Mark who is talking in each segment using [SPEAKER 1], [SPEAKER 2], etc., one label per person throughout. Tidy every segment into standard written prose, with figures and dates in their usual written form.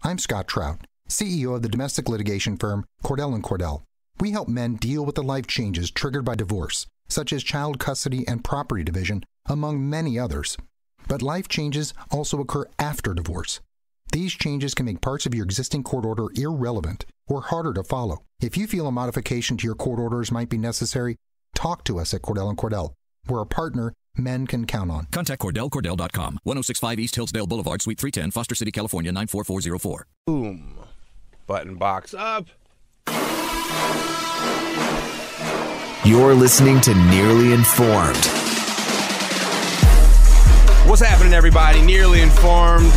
[SPEAKER 1] I'm Scott Trout, CEO of the domestic litigation firm Cordell & Cordell. We help men deal with the life changes triggered by divorce, such as child custody and property division, among many others. But life changes also occur after divorce. These changes can make parts of your existing court order irrelevant or harder to follow. If you feel a modification to your court orders might be necessary, talk to us at Cordell & Cordell. We're a partner men can count on.
[SPEAKER 2] Contact CordellCordell.com, 1065 East Hillsdale Boulevard, Suite 310, Foster City, California, 94404.
[SPEAKER 3] Boom. Button box up.
[SPEAKER 4] You're listening to Nearly Informed.
[SPEAKER 3] What's happening, everybody? Nearly Informed.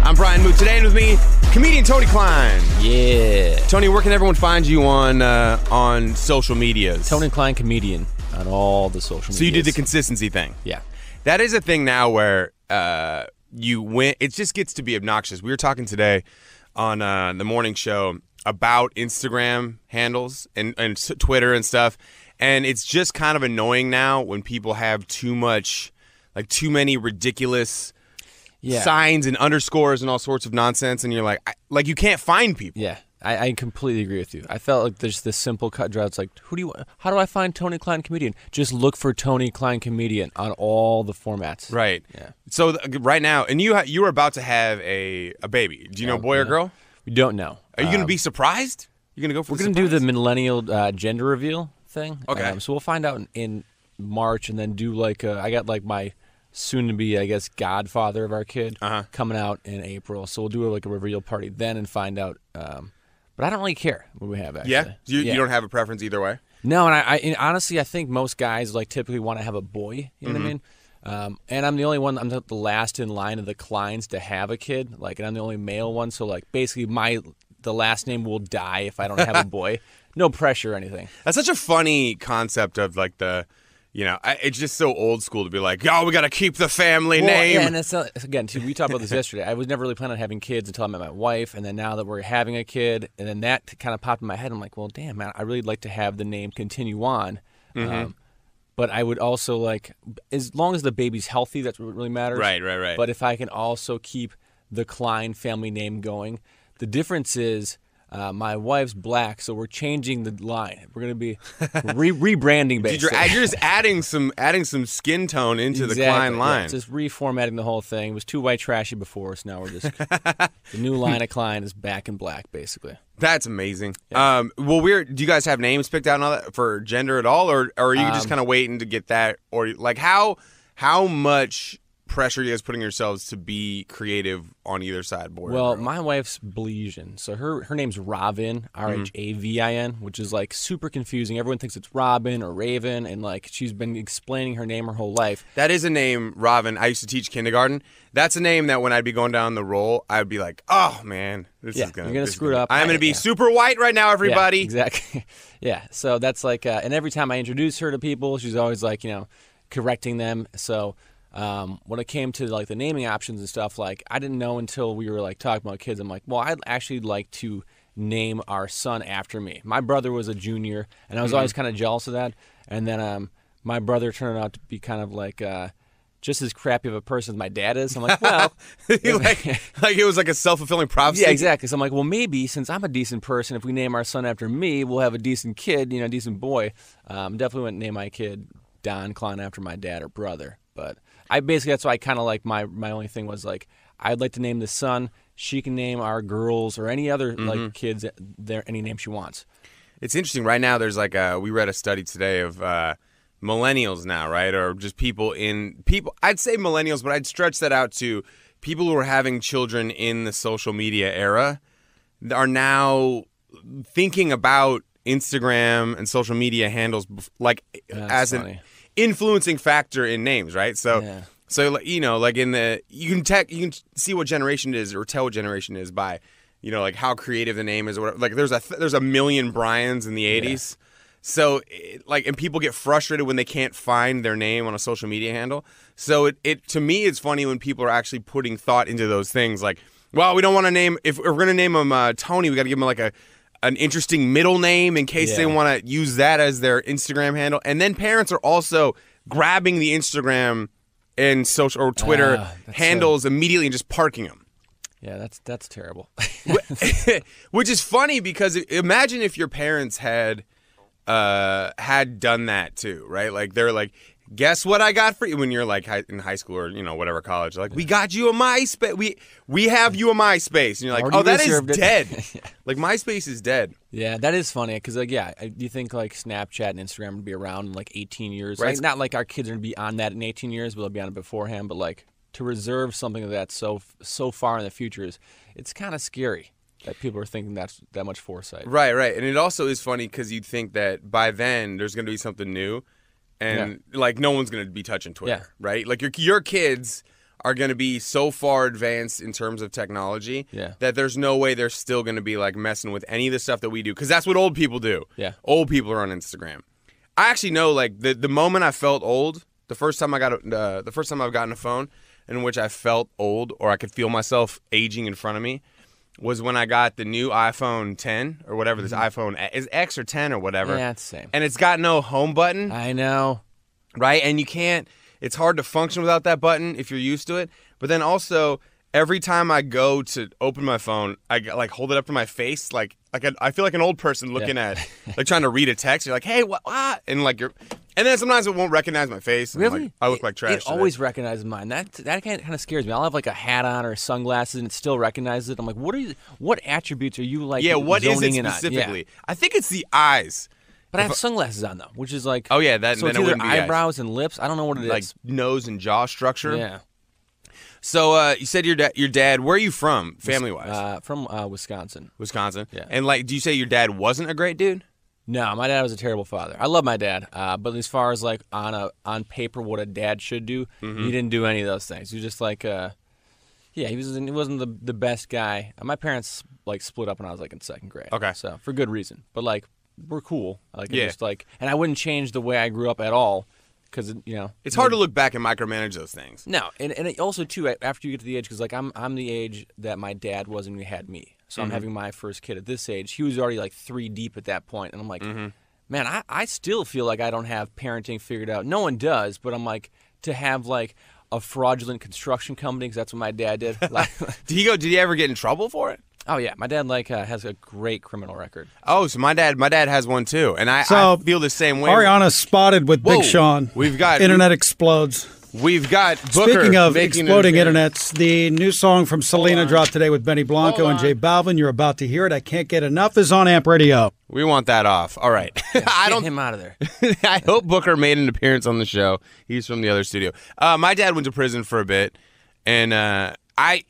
[SPEAKER 3] I'm Brian Moote. Today with me, comedian Toney Klein.
[SPEAKER 5] Yeah.
[SPEAKER 3] Tony, where can everyone find you on social medias?
[SPEAKER 5] Toney Klein comedian on all the social medias.
[SPEAKER 3] So you did the consistency thing.
[SPEAKER 5] Yeah.
[SPEAKER 3] That is a thing now where you win. It just gets to be obnoxious. We were talking today on the morning show about Instagram handles and Twitter and stuff, and it's just kind of annoying now when people have too many ridiculous signs and underscores and all sorts of nonsense, and you're like you can't find people.
[SPEAKER 5] Yeah, I completely agree with you. I felt like there's this simple cut draw. It's like, how do I find Toney Klein comedian? Just look for Toney Klein comedian on all the formats.
[SPEAKER 3] Right.
[SPEAKER 5] Yeah.
[SPEAKER 3] So right now, and you were about to have a baby. Do you know boy or girl?
[SPEAKER 5] We don't know.
[SPEAKER 3] Are you going to be surprised? You're going to go for?
[SPEAKER 5] We're going to do the millennial gender reveal thing.
[SPEAKER 3] Okay.
[SPEAKER 5] So we'll find out in March, and then do I got my soon-to-be, I guess, godfather of our kid coming out in April. So we'll do a reveal party then and find out. But I don't really care what we have, actually.
[SPEAKER 3] Yeah? You don't have a preference either way?
[SPEAKER 5] No, and honestly, I think most guys typically want to have a boy. You know what I mean? And I'm the only one. I'm the last in line of the Kleins to have a kid. And I'm the only male one. So basically, the last name will die if I don't have a boy. No pressure or anything.
[SPEAKER 3] That's such a funny concept of it's just so old school to be like, oh, we got to keep the family name.
[SPEAKER 5] Yeah, and it's again, too, we talked about this yesterday. I was never really planning on having kids until I met my wife, and then now that we're having a kid, and then that kind of popped in my head. I'm like, well, damn, man, I really like to have the name continue on. But I would also as long as the baby's healthy, that's what really matters.
[SPEAKER 3] Right.
[SPEAKER 5] But if I can also keep the Klein family name going, the difference is my wife's black, so we're changing the line. We're going to be rebranding, basically.
[SPEAKER 3] You're just adding some skin tone into the Klein line.
[SPEAKER 5] Yeah, just reformatting the whole thing. It was too white trashy before, so now we're just the new line of Klein is back in black, basically.
[SPEAKER 3] That's amazing.
[SPEAKER 5] Yeah.
[SPEAKER 3] Do you guys have names picked out and all that for gender at all, or are you just kind of waiting to get that, or how much pressure you guys putting yourselves to be creative on either side, boy?
[SPEAKER 5] Well, my wife's Blesian, so her name's Ravin, Rhavin, which is super confusing. Everyone thinks it's Robin or Raven, and she's been explaining her name her whole life.
[SPEAKER 3] That is a name, Ravin. I used to teach kindergarten. That's a name that when I'd be going down the roll, I'd be like, oh man, you're gonna
[SPEAKER 5] screw it up.
[SPEAKER 3] I'm gonna be super white right now, everybody.
[SPEAKER 5] Yeah, exactly. Yeah. So that's and every time I introduce her to people, she's always correcting them. So. When it came to the naming options and stuff, I didn't know until we were talking about kids. I'm like, well, I'd actually like to name our son after me. My brother was a junior, and I was always kind of jealous of that. And then my brother turned out to be kind of just as crappy of a person as my dad is. I'm like, well,
[SPEAKER 3] it was a self-fulfilling prophecy.
[SPEAKER 5] Yeah, exactly. So I'm like, well, maybe since I'm a decent person, if we name our son after me, we'll have a decent kid, a decent boy. Definitely wouldn't name my kid Don Klein after my dad or brother, but. That's why I kind of my only thing was I'd like to name the son. She can name our girls or any other kids any name she wants.
[SPEAKER 3] It's interesting right now. There's we read a study today of millennials now, right, or just people. I'd say millennials, but I'd stretch that out to people who are having children in the social media era are now thinking about Instagram and social media handles as an influencing factor in names, right? So, in the you can see what generation it is or tell what generation it is by, how creative the name is or whatever. There's a million Brians in the 80s, so and people get frustrated when they can't find their name on a social media handle. So it to me it's funny when people are actually putting thought into those things. Well, we don't want to name if we're gonna name him Toney, we got to give him an interesting middle name in case they want to use that as their Instagram handle. And then parents are also grabbing the Instagram and social or Twitter handles immediately and just parking them.
[SPEAKER 5] Yeah, that's terrible.
[SPEAKER 3] Which is funny because imagine if your parents had done that too, right? Like they're like, guess what I got for you when you're like in high school or whatever college. Like we got you a MySpace. We have you a MySpace, and you're like,
[SPEAKER 5] Already
[SPEAKER 3] oh, that is
[SPEAKER 5] reserved it.
[SPEAKER 3] dead.
[SPEAKER 5] Yeah.
[SPEAKER 3] Like MySpace is dead.
[SPEAKER 5] Yeah, that is funny because do you think like Snapchat and Instagram would be around in like 18 years?
[SPEAKER 3] Right.
[SPEAKER 5] Like, not like our kids are gonna be on that in 18 years, but they'll be on it beforehand. But like to reserve something of that so far in the future it's kind of scary that people are thinking that's that much foresight.
[SPEAKER 3] Right. And it also is funny because you'd think that by then there's going to be something new, and like no one's going to be touching Twitter, right? Like your kids are going to be so far advanced in terms of technology that there's no way they're still going to be like messing with any of the stuff that we do, because that's what old people do.
[SPEAKER 5] Yeah.
[SPEAKER 3] Old people are on Instagram. I actually know like the moment I felt old, the first time I've gotten a phone in which I felt old or I could feel myself aging in front of me was when I got the new iPhone 10 or whatever. This iPhone is X or 10 or whatever.
[SPEAKER 5] Yeah, it's the same.
[SPEAKER 3] And it's got no home button.
[SPEAKER 5] I know.
[SPEAKER 3] Right? And you can't, it's hard to function without that button if you're used to it. But then also, every time I go to open my phone, I like hold it up to my face, like I feel like an old person looking at, like trying to read a text. You're like, hey, what? And like and then sometimes it won't recognize my face. And
[SPEAKER 5] Really?
[SPEAKER 3] like, I look like trash.
[SPEAKER 5] It always recognizes mine. That kind of scares me. I'll have like a hat on or sunglasses, and it still recognizes it. I'm like, what attributes are you like?
[SPEAKER 3] Yeah, what is it
[SPEAKER 5] zoning in on?
[SPEAKER 3] specifically?
[SPEAKER 5] Yeah.
[SPEAKER 3] I think it's the eyes.
[SPEAKER 5] But I have sunglasses on though, which is like,
[SPEAKER 3] oh yeah,
[SPEAKER 5] so
[SPEAKER 3] then
[SPEAKER 5] it's
[SPEAKER 3] it
[SPEAKER 5] either
[SPEAKER 3] wouldn't be
[SPEAKER 5] eyebrows and lips. I don't know what it is.
[SPEAKER 3] like nose and jaw structure.
[SPEAKER 5] Yeah.
[SPEAKER 3] So you said your dad. Where are you from, family wise?
[SPEAKER 5] From Wisconsin.
[SPEAKER 3] Wisconsin.
[SPEAKER 5] Yeah.
[SPEAKER 3] And like, do you say your dad wasn't a great dude?
[SPEAKER 5] No, my dad was a terrible father. I love my dad, but as far as like on paper what a dad should do, he didn't do any of those things. He was just like, he wasn't the best guy. My parents like split up when I was like in second grade.
[SPEAKER 3] Okay.
[SPEAKER 5] So for good reason, but like we're cool. Like
[SPEAKER 3] Yeah.
[SPEAKER 5] just like, and I wouldn't change the way I grew up at all because
[SPEAKER 3] It's hard to look back and micromanage those things.
[SPEAKER 5] No, and it also too after you get to the age, because like I'm the age that my dad was when he had me, so I'm having my first kid at this age. He was already like 3 deep at that point, and I'm like, man, I still feel like I don't have parenting figured out. No one does, but I'm like, to have like a fraudulent construction company, because that's what my dad did. Like,
[SPEAKER 3] Did he ever get in trouble for it?
[SPEAKER 5] oh yeah, my dad like has a great criminal record.
[SPEAKER 3] Oh, so my dad has one too, and I feel the same way.
[SPEAKER 6] Ariana's spotted with
[SPEAKER 3] Whoa.
[SPEAKER 6] Big Sean.
[SPEAKER 3] We've got
[SPEAKER 6] Internet explodes.
[SPEAKER 3] We've got Booker.
[SPEAKER 6] Speaking of
[SPEAKER 3] making
[SPEAKER 6] exploding
[SPEAKER 3] an
[SPEAKER 6] internets, the new song from Selena dropped today with Benny Blanco and J Balvin. You're about to hear it. I Can't Get Enough is on Amp Radio.
[SPEAKER 3] We want that off. All right.
[SPEAKER 5] Get him out of there.
[SPEAKER 3] I hope Booker made an appearance on the show. He's from the other studio. My dad went to prison for a bit, and I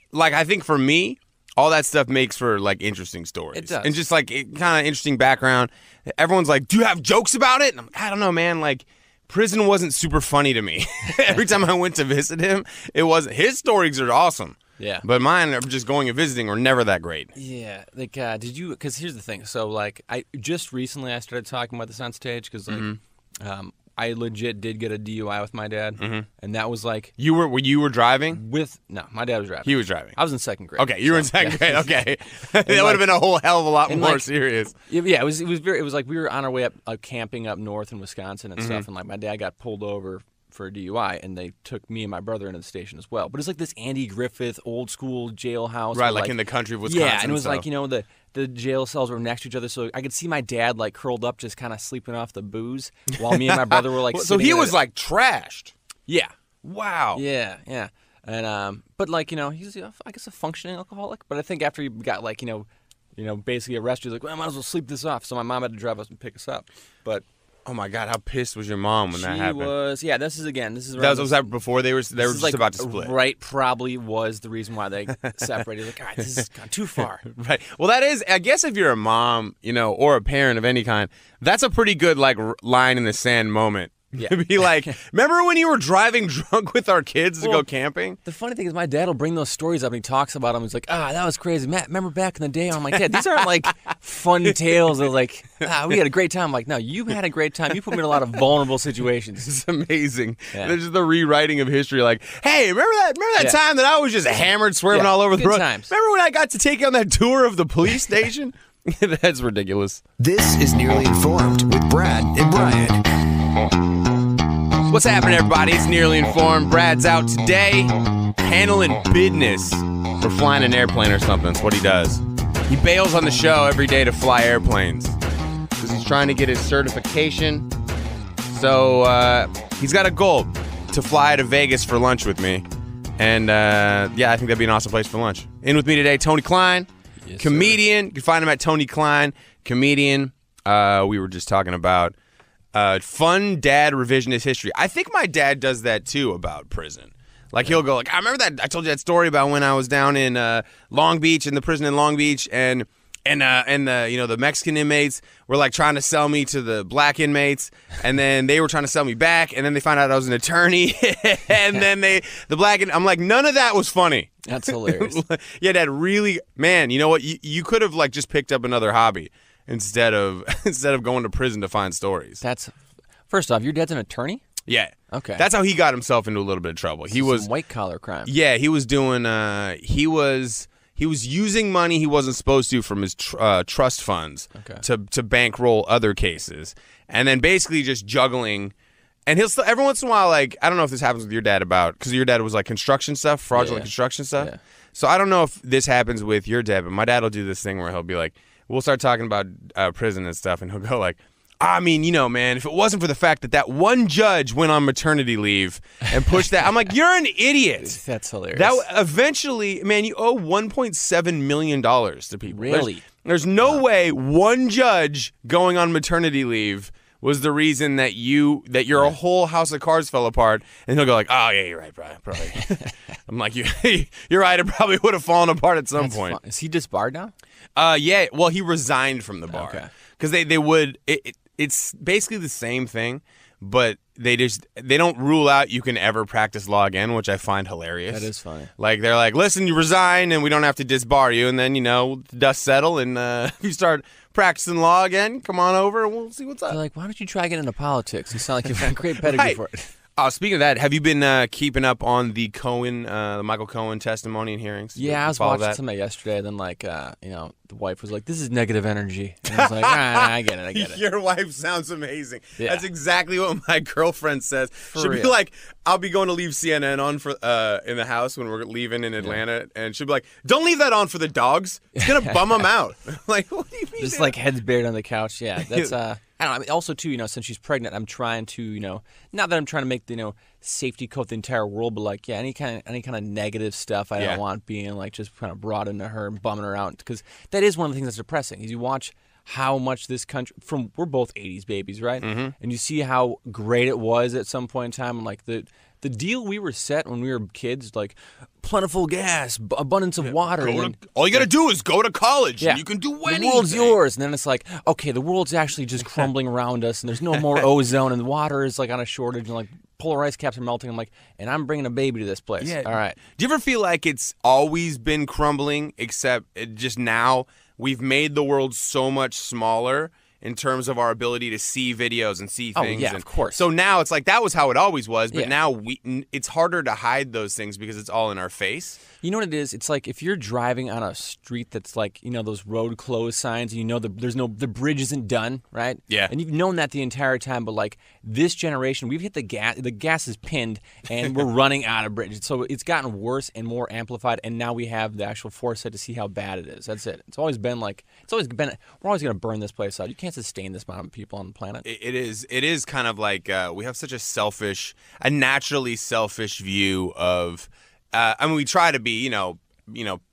[SPEAKER 3] think for me, all that stuff makes for like interesting stories.
[SPEAKER 5] It does.
[SPEAKER 3] And just like kind of interesting background. Everyone's like, "Do you have jokes about it?" And I'm like, I don't know, man. Like, prison wasn't super funny to me. Every time I went to visit him, it wasn't. His stories are awesome.
[SPEAKER 5] Yeah.
[SPEAKER 3] But mine are just going and visiting were never that great.
[SPEAKER 5] Yeah, like did you? Because here's the thing. So like, I just recently I started talking about this on stage because like, I legit did get a DUI with my dad, and that was like
[SPEAKER 3] You were driving?
[SPEAKER 5] no, my dad was driving.
[SPEAKER 3] He was driving.
[SPEAKER 5] I was in second grade.
[SPEAKER 3] Okay, you were in second grade. Okay, that would have been a whole hell of a lot more serious.
[SPEAKER 5] Yeah, it was like we were on our way up camping up north in Wisconsin and stuff, and like my dad got pulled over for a DUI, and they took me and my brother into the station as well. But it's like this Andy Griffith old school jailhouse,
[SPEAKER 3] Right,
[SPEAKER 5] where,
[SPEAKER 3] like in the country of Wisconsin.
[SPEAKER 5] Yeah, and it was
[SPEAKER 3] so.
[SPEAKER 5] like the jail cells were next to each other, so I could see my dad like curled up, just kind of sleeping off the booze, while me and my brother were like.
[SPEAKER 3] So
[SPEAKER 5] sitting
[SPEAKER 3] he
[SPEAKER 5] in
[SPEAKER 3] was like trashed.
[SPEAKER 5] yeah,
[SPEAKER 3] Wow.
[SPEAKER 5] yeah, and but like he's I guess a functioning alcoholic. But I think after he got like basically arrested, he's like, well, I might as well sleep this off. So my mom had to drive us and pick us up. But
[SPEAKER 3] Oh my God, how pissed was your mom when that happened?
[SPEAKER 5] She was. Yeah, this is
[SPEAKER 3] Was that before they were just
[SPEAKER 5] like,
[SPEAKER 3] about to split?
[SPEAKER 5] Right, probably was the reason why they separated. Like, all right, this has gone too far.
[SPEAKER 3] Right. Well, that is, I guess if you're a mom, or a parent of any kind, that's a pretty good like line in the sand moment.
[SPEAKER 5] Yeah.
[SPEAKER 3] To be like, remember when you were driving drunk with our kids to go camping?
[SPEAKER 5] The funny thing is my dad will bring those stories up and he talks about them. He's like, that was crazy. Matt, remember back in the day? I'm like, Dad, these aren't like fun tales of like, we had a great time. I'm like, no, you had a great time. You put me in a lot of vulnerable situations.
[SPEAKER 3] It's amazing.
[SPEAKER 5] Yeah.
[SPEAKER 3] There's just the rewriting of history. Like, hey, remember that time that I was just hammered, swerving all over the road?
[SPEAKER 5] Times.
[SPEAKER 3] Remember when I got to take you on that tour of the police station? That's ridiculous.
[SPEAKER 4] This is Nearly Informed with Brad and Brian.
[SPEAKER 3] What's happening, everybody? It's Nearly Informed. Brad's out today, handling business. for flying an airplane or something. That's what he does. He bails on the show every day to fly airplanes because he's trying to get his certification. So he's got a goal to fly to Vegas for lunch with me. And yeah, I think that'd be an awesome place for lunch. In with me today, Toney Klein, comedian. You can find him at Toney Klein, comedian. We were just talking about fun dad revisionist history. I think my dad does that too about prison. Like he'll go like, I remember that I told you that story about when I was down in Long Beach, in the prison in Long Beach, and the the Mexican inmates were like trying to sell me to the black inmates, and then they were trying to sell me back, and then they found out I was an attorney, and then I'm like, none of that was funny.
[SPEAKER 5] That's hilarious.
[SPEAKER 3] Yeah, Dad, really, man. You know what? You could have like just picked up another hobby instead of going to prison to find stories.
[SPEAKER 5] That's first off, your dad's an attorney.
[SPEAKER 3] Yeah.
[SPEAKER 5] Okay.
[SPEAKER 3] That's how he got himself into a little bit of trouble. He was
[SPEAKER 5] white collar crime.
[SPEAKER 3] Yeah, he was doing. He was using money he wasn't supposed to from his trust funds to bankroll other cases, and then basically just juggling. And he'll still, every once in a while, like, I don't know if this happens with your dad because your dad was like construction stuff, fraudulent construction stuff. Yeah. So I don't know if this happens with your dad, but my dad will do this thing where he'll be like, we'll start talking about prison and stuff, and he'll go like, I mean, man, if it wasn't for the fact that one judge went on maternity leave and pushed that, I'm like, you're an idiot.
[SPEAKER 5] That's hilarious.
[SPEAKER 3] That eventually, man, you owe $1.7 million to people.
[SPEAKER 5] Really?
[SPEAKER 3] There's no way one judge going on maternity leave was the reason that your whole house of cards fell apart. And he'll go like, oh, yeah, you're right, Brian, probably. I'm like, you're right, it probably would have fallen apart at some point.
[SPEAKER 5] Fun. Is he disbarred now?
[SPEAKER 3] Yeah, well, he resigned from the bar.
[SPEAKER 5] Okay.
[SPEAKER 3] Because they would... It's basically the same thing, but they don't rule out you can ever practice law again, which I find hilarious.
[SPEAKER 5] That is funny.
[SPEAKER 3] Like they're like, listen, you resign and we don't have to disbar you, and then the dust settle and you start practicing law again. Come on over and we'll see what's up.
[SPEAKER 5] They're like, why don't you try getting into politics? You sound like you've got a great pedigree for it.
[SPEAKER 3] Speaking of that, have you been keeping up on the Michael Cohen testimony and hearings?
[SPEAKER 5] Yeah, I was watching some of that yesterday. Then, the wife was like, "This is negative energy." And I was like, I get it.
[SPEAKER 3] Your wife sounds amazing.
[SPEAKER 5] Yeah.
[SPEAKER 3] That's exactly what my girlfriend says. She'll be like, I'll be going to leave CNN on for in the house when we're leaving in Atlanta, and she'll be like, "Don't leave that on for the dogs. It's gonna bum them out." Like, what do you mean?
[SPEAKER 5] Just like heads buried on the couch. Yeah, that's I don't know. I mean, also too, since she's pregnant, I'm trying to, not that I'm trying to make the, safety coat the entire world, but like, yeah, any kind of negative stuff I don't want being like just kind of brought into her and bumming her out, because that is one of the things that's depressing. Is you watch how much this country we're both 80s babies, right? Mm-hmm. And you see how great it was at some point in time, and like the deal we were set when we were kids, like plentiful gas, abundance of water.
[SPEAKER 3] All you got to do is go to college, and you can do anything.
[SPEAKER 5] The world's yours. And then it's like, okay, the world's actually just crumbling around us, and there's no more ozone, and the water is like on a shortage, and like polar ice caps are melting. I'm like, and I'm bringing a baby to this place.
[SPEAKER 3] Yeah.
[SPEAKER 5] All right.
[SPEAKER 3] Do you ever feel like it's always been crumbling, except just now we've made the world so much smaller in terms of our ability to see videos and see things?
[SPEAKER 5] Oh, yeah, of course.
[SPEAKER 3] So now it's like that was how it always was, but now it's harder to hide those things because it's all in our face.
[SPEAKER 5] You know what it is? It's like if you're driving on a street that's like, those road closed signs, and the bridge isn't done, right?
[SPEAKER 3] Yeah.
[SPEAKER 5] And you've known that the entire time, but like this generation, we've hit the gas is pinned, and we're running out of bridge. So it's gotten worse and more amplified, and now we have the actual foresight to see how bad it is. That's it. We're always going to burn this place out. You can't sustain this amount of people on the planet.
[SPEAKER 3] It is kind of like we have such a naturally selfish view of. We try to be,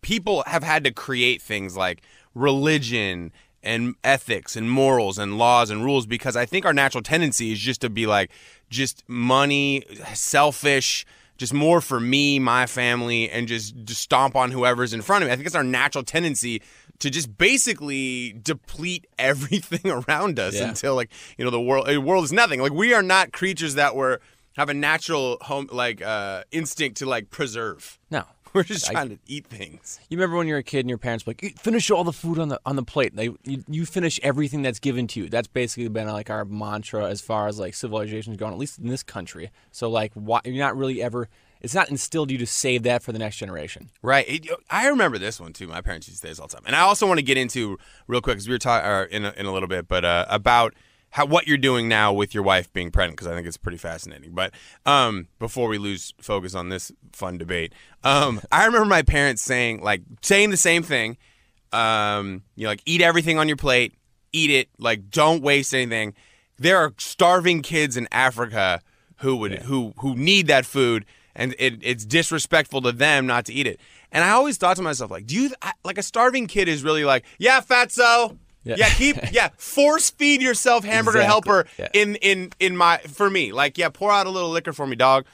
[SPEAKER 3] people have had to create things like religion and ethics and morals and laws and rules because I think our natural tendency is just to be like, just money, selfish, just more for me, my family, and just stomp on whoever's in front of me. I think it's our natural tendency to just basically deplete everything around us until the world is nothing. Like we are not creatures that have a natural instinct to preserve.
[SPEAKER 5] No.
[SPEAKER 3] We're just trying to eat things.
[SPEAKER 5] You remember when you were a kid and your parents were like, finish all the food on the plate. You finish everything that's given to you. That's basically been like our mantra as far as like civilization's gone, at least in this country. So like you're not really ever, it's not instilled you to save that for the next generation.
[SPEAKER 3] Right. I remember this one too. My parents used to say this all the time. And I also want to get into real quick, because we were talking in a little bit, but about what you're doing now with your wife being pregnant, because I think it's pretty fascinating. But before we lose focus on this fun debate, I remember my parents saying the same thing. Like, eat everything on your plate, eat it, like, don't waste anything. There are starving kids in Africa who need that food, and it's disrespectful to them not to eat it. And I always thought to myself, like, a starving kid is really like, yeah, fatso. Yeah, force feed yourself Hamburger Helper for me. Like, yeah, pour out a little liquor for me, dog.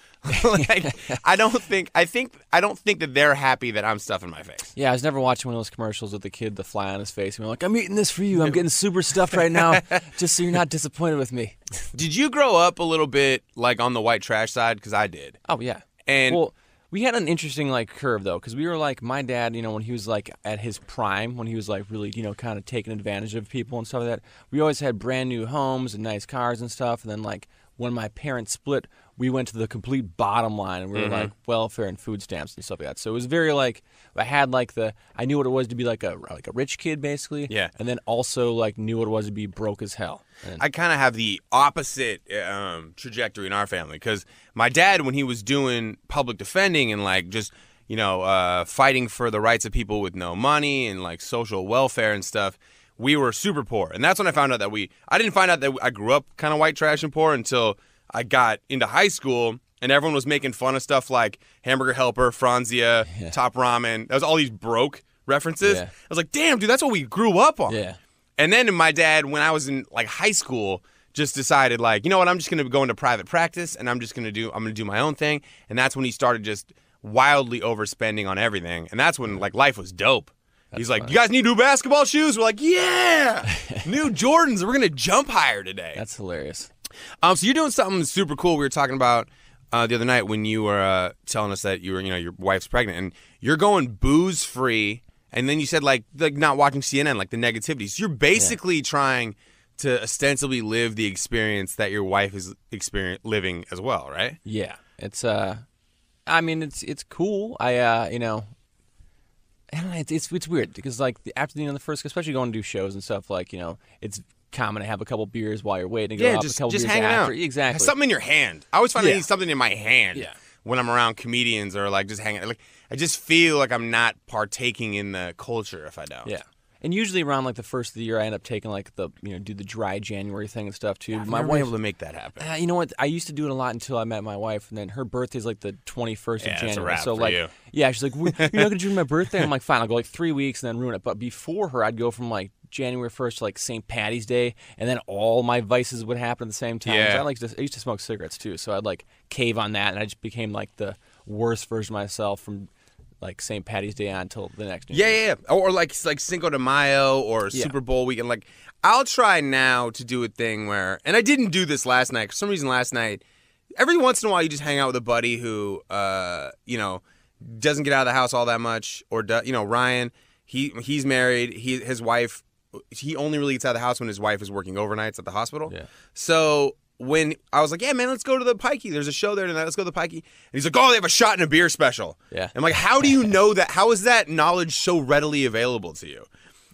[SPEAKER 3] Like, I don't think that they're happy that I'm stuffing my face.
[SPEAKER 5] Yeah, I was never watching one of those commercials with the kid, the fly on his face, and we're like, I'm eating this for you. I'm getting super stuffed right now, just so you're not disappointed with me.
[SPEAKER 3] Did you grow up a little bit like on the white trash side? Because I did.
[SPEAKER 5] Oh yeah.
[SPEAKER 3] And
[SPEAKER 5] well, we had an interesting curve though, because we were like, my dad, when he was like at his prime, when he was like really, kind of taking advantage of people and stuff like that, we always had brand new homes and nice cars and stuff. And then like when my parents split, we went to the complete bottom line, and we were like welfare and food stamps and stuff like that. So it was very like, I knew what it was to be like a rich kid basically.
[SPEAKER 3] Yeah.
[SPEAKER 5] And then also like knew what it was to be broke as hell. And
[SPEAKER 3] I kind of have the opposite trajectory in our family, because my dad, when he was doing public defending and like just fighting for the rights of people with no money and like social welfare and stuff, we were super poor. And that's when I found out that I didn't find out that I grew up kind of white trash and poor until I got into high school, and everyone was making fun of stuff like Hamburger Helper, Franzia, Top Ramen. That was all these broke references.
[SPEAKER 5] Yeah.
[SPEAKER 3] I was like, damn, dude, that's what we grew up on.
[SPEAKER 5] yeah.
[SPEAKER 3] And then my dad, when I was in like high school, just decided like, you know what, I'm just going to go into private practice, and I'm going to do my own thing. And that's when he started just wildly overspending on everything. And that's when like life was dope. He's like, you guys need new basketball shoes? We're like, yeah, new Jordans. We're going to jump higher today.
[SPEAKER 5] That's hilarious.
[SPEAKER 3] So you're doing something super cool. We were talking about the other night when you were telling us that you were, your wife's pregnant, and you're going booze free. And then you said like not watching CNN, like the negativity. So you're basically trying to ostensibly live the experience that your wife is living as well, right?
[SPEAKER 5] Yeah, it's it's cool. I don't know, it's weird because like after the first, especially going to do shows and stuff, like it's common to have a couple beers while you're waiting. To go up,
[SPEAKER 3] just
[SPEAKER 5] a couple
[SPEAKER 3] just
[SPEAKER 5] beers
[SPEAKER 3] hanging
[SPEAKER 5] after.
[SPEAKER 3] out.
[SPEAKER 5] Exactly.
[SPEAKER 3] Have something in your hand. I always find I need something in my hand when I'm around comedians or like just hanging. Like I just feel like I'm not partaking in the culture if I don't.
[SPEAKER 5] Yeah. And usually around like the first of the year, I end up taking like do the dry January thing and stuff too.
[SPEAKER 3] I've never been able to make that happen.
[SPEAKER 5] You know what? I used to do it a lot until I met my wife, and then her birthday's like the 21st of January.
[SPEAKER 3] It's a wrap
[SPEAKER 5] so
[SPEAKER 3] for
[SPEAKER 5] like,
[SPEAKER 3] you.
[SPEAKER 5] yeah, she's like, you're not gonna do my birthday? I'm like, fine, I'll go like 3 weeks and then ruin it. But before her, I'd go from like January 1st to like St. Patty's Day, and then all my vices would happen at the same time.
[SPEAKER 3] Yeah.
[SPEAKER 5] I used to smoke cigarettes too, so I'd like cave on that, and I just became like the worst version of myself from like St. Patty's Day on until the next New Year's.
[SPEAKER 3] Yeah. Or like Cinco de Mayo or Super Bowl weekend. Like I'll try now to do a thing where, and I didn't do this last night. For some reason last night, every once in a while you just hang out with a buddy who, doesn't get out of the house all that much. Or, Ryan, he's married. His wife, he only really gets out of the house when his wife is working overnights at the hospital.
[SPEAKER 5] Yeah.
[SPEAKER 3] So when I was like, yeah, man, let's go to the Pikey. There's a show there tonight. Let's go to the Pikey. And he's like, oh, they have a shot and a beer special.
[SPEAKER 5] Yeah.
[SPEAKER 3] I'm like, how do you know that? How is that knowledge so readily available to you?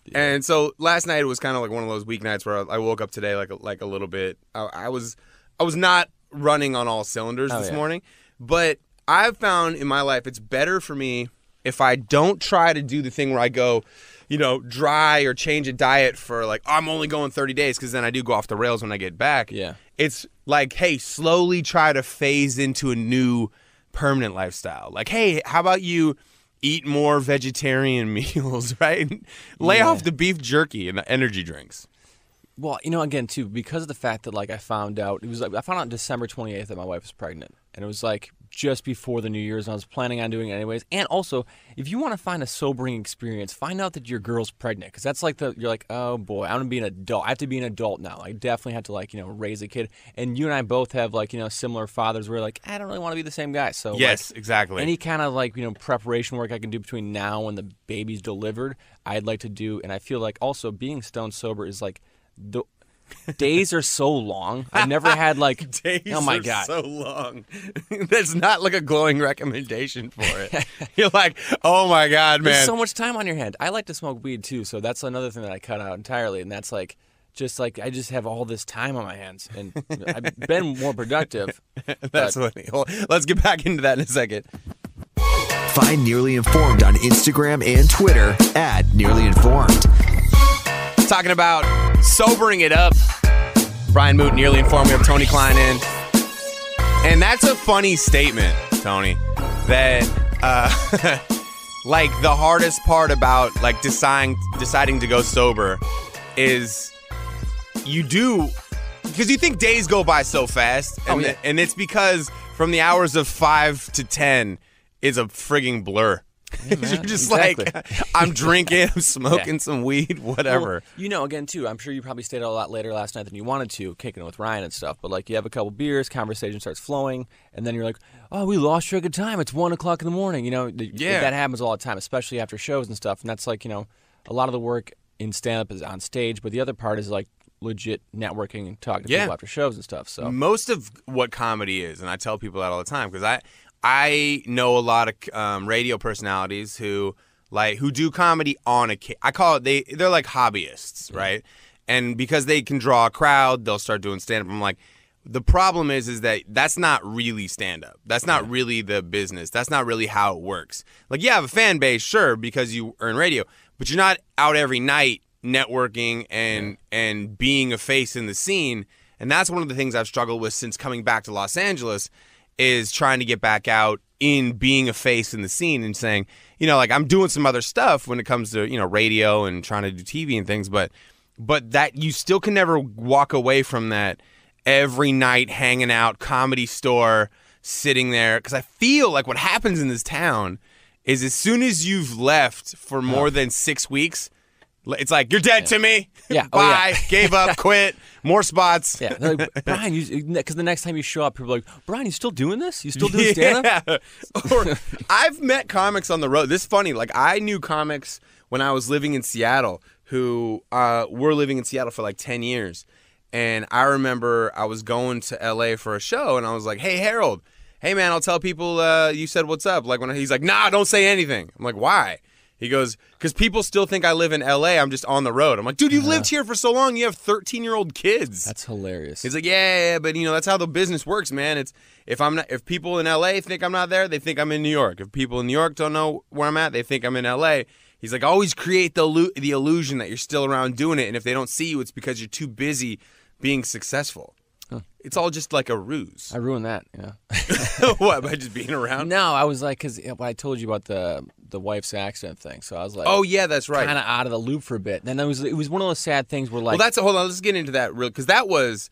[SPEAKER 3] Yeah. And so last night it was kind of like one of those weeknights where I woke up today like a little bit. I was not running on all cylinders this morning, but I've found in my life it's better for me if I don't try to do the thing where I go, dry or change a diet for like, I'm only going 30 days because then I do go off the rails when I get back.
[SPEAKER 5] Yeah.
[SPEAKER 3] It's like, hey, slowly try to phase into a new permanent lifestyle. Like, hey, how about you eat more vegetarian meals, right? Lay off the beef jerky and the energy drinks.
[SPEAKER 5] Well, again, too, because of the fact that like I found out on December 28th that my wife was pregnant, and it was like just before the New Year's, and I was planning on doing it anyways. And also, if you want to find a sobering experience, find out that your girl's pregnant, because that's like you're like, oh boy, I'm gonna be an adult. I have to be an adult now. I definitely have to like raise a kid. And you and I both have like similar fathers. We're like, I don't really want to be the same guy. So
[SPEAKER 3] yes, exactly.
[SPEAKER 5] Any kind of like preparation work I can do between now and the baby's delivered, I'd like to do. And I feel like also being stone sober is like the days are so long. I've never had like
[SPEAKER 3] days
[SPEAKER 5] oh my
[SPEAKER 3] are
[SPEAKER 5] God.
[SPEAKER 3] so long. That's not like a glowing recommendation for it. You're like, oh my God, man.
[SPEAKER 5] There's so much time on your hand. I like to smoke weed too, so that's another thing that I cut out entirely, and that's like just like I just have all this time on my hands, and I've been more productive.
[SPEAKER 3] That's funny. Let's get back into that in a second.
[SPEAKER 4] Find Nearly Informed on Instagram and Twitter at Nearly Informed.
[SPEAKER 3] Talking about sobering it up. Brian Moote, Nearly Informed. We have Toney Klein in. And that's a funny statement, Toney, that like the hardest part about like deciding to go sober is you do, because you think days go by so fast, and, and it's because from the hours of 5 to 10 is a frigging blur. Yeah, you're just like, I'm drinking, I'm smoking some weed, whatever.
[SPEAKER 5] Well, again, too, I'm sure you probably stayed out a lot later last night than you wanted to, kicking it with Ryan and stuff. But, like, you have a couple beers, conversation starts flowing, and then you're like, oh, we lost track of time. It's 1 o'clock in the morning. That happens all the time, especially after shows and stuff. And that's, like, a lot of the work in stand-up is on stage, but the other part is, like, legit networking and talking to people after shows and stuff. So
[SPEAKER 3] most of what comedy is, and I tell people that all the time, because I know a lot of radio personalities who do comedy on I call it they're like hobbyists, right? And because they can draw a crowd, they'll start doing stand up. I'm like, the problem is that that's not really stand up. That's not really the business. That's not really how it works. Like, you have a fan base, sure, because you earn radio, but you're not out every night networking and being a face in the scene. And that's one of the things I've struggled with since coming back to Los Angeles, is trying to get back out in being a face in the scene and saying, like, I'm doing some other stuff when it comes to, radio and trying to do TV and things, but that you still can never walk away from that every night hanging out, Comedy Store, sitting there. Because I feel like what happens in this town is as soon as you've left for more than 6 weeks, it's like, you're dead to me.
[SPEAKER 5] Yeah.
[SPEAKER 3] Bye. Gave up. Quit. More spots.
[SPEAKER 5] Yeah. They're like, Brian, because the next time you show up, people are like, Brian, you still doing this? You still doing stand-up?
[SPEAKER 3] Yeah. Or I've met comics on the road. This is funny. Like, I knew comics when I was living in Seattle who were living in Seattle for like 10 years. And I remember I was going to L.A. for a show, and I was like, hey, Harold. Hey, man, I'll tell people you said what's up. Like, when he's like, nah, don't say anything. I'm like, why? He goes, because people still think I live in L.A. I'm just on the road. I'm like, dude, you've lived here for so long. You have 13-year-old kids.
[SPEAKER 5] That's hilarious.
[SPEAKER 3] He's like, yeah, but that's how the business works, man. It's if people in L.A. think I'm not there, they think I'm in New York. If people in New York don't know where I'm at, they think I'm in L.A. He's like, always create the illusion that you're still around doing it, and if they don't see you, it's because you're too busy being successful. Huh. It's all just like a ruse.
[SPEAKER 5] I ruined that.
[SPEAKER 3] What, by just being around?
[SPEAKER 5] No, I was like, because I told you about the wife's accident thing, so I was like,
[SPEAKER 3] oh yeah, that's right,
[SPEAKER 5] kind of out of the loop for a bit. And then it was one of those sad things where, like,
[SPEAKER 3] well, hold on, let's get into that real, because that was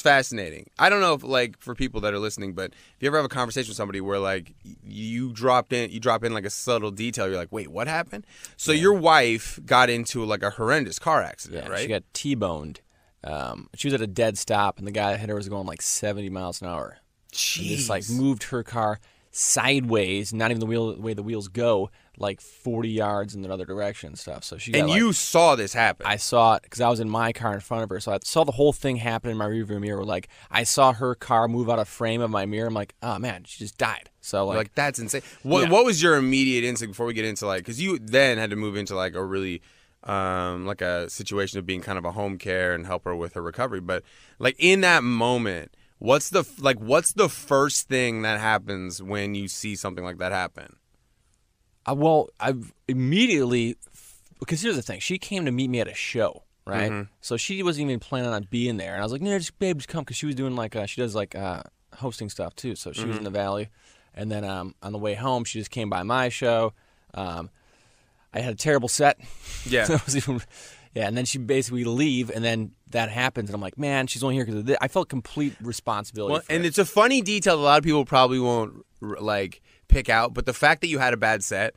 [SPEAKER 3] fascinating. I don't know if, like, for people that are listening, but if you ever have a conversation with somebody where, like, you drop in like a subtle detail, you're like, wait, what happened? So your wife got into like a horrendous car accident, right?
[SPEAKER 5] She got T-boned. She was at a dead stop, and the guy that hit her was going like 70 miles an hour.
[SPEAKER 3] Jeez.
[SPEAKER 5] And just like moved her car sideways, not even the way the wheels go, like 40 yards in the other direction and stuff. So she got,
[SPEAKER 3] and you saw this happen.
[SPEAKER 5] I saw it because I was in my car in front of her, so I saw the whole thing happen in my rearview mirror. Like, I saw her car move out of frame of my mirror. I'm like, oh man, she just died. So like
[SPEAKER 3] that's insane. What was your immediate instinct before we get into, like, because you then had to move into like a really like a situation of being kind of a home care and help her with her recovery, but like in that moment, what's the first thing that happens when you see something like that happen?
[SPEAKER 5] Well, I've immediately, because here's the thing, she came to meet me at a show, right? Mm-hmm. So she wasn't even planning on being there, and I was like, no, just come, because she was doing like she does like hosting stuff too. So she was in the Valley, and then on the way home, she just came by my show. I had a terrible set. Yeah. And then she basically leave, and then that happens, and I'm like, man, she's only here because of this. I felt complete responsibility for
[SPEAKER 3] and
[SPEAKER 5] it.
[SPEAKER 3] It's a funny detail that a lot of people probably won't, like, pick out, but the fact that you had a bad set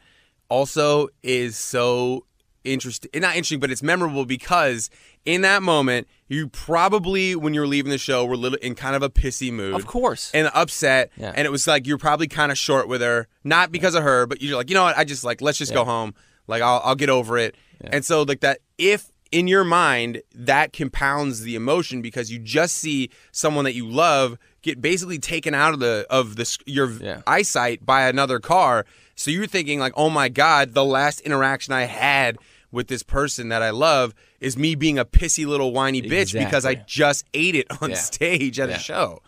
[SPEAKER 3] also is so interesting. Not interesting, but it's memorable because in that moment, you probably, when you were leaving the show, were in kind of a pissy mood.
[SPEAKER 5] Of course.
[SPEAKER 3] And upset, and it was like you're probably kind of short with her, not because of her, but you're like, you know what, I just, like, let's just go home. Like, I'll get over it. Yeah. And so, like, that, if in your mind that compounds the emotion because you just see someone that you love get basically taken out of your eyesight by another car. So you're thinking, like, oh my God, the last interaction I had with this person that I love is me being a pissy little whiny bitch because I just ate it on stage at a show.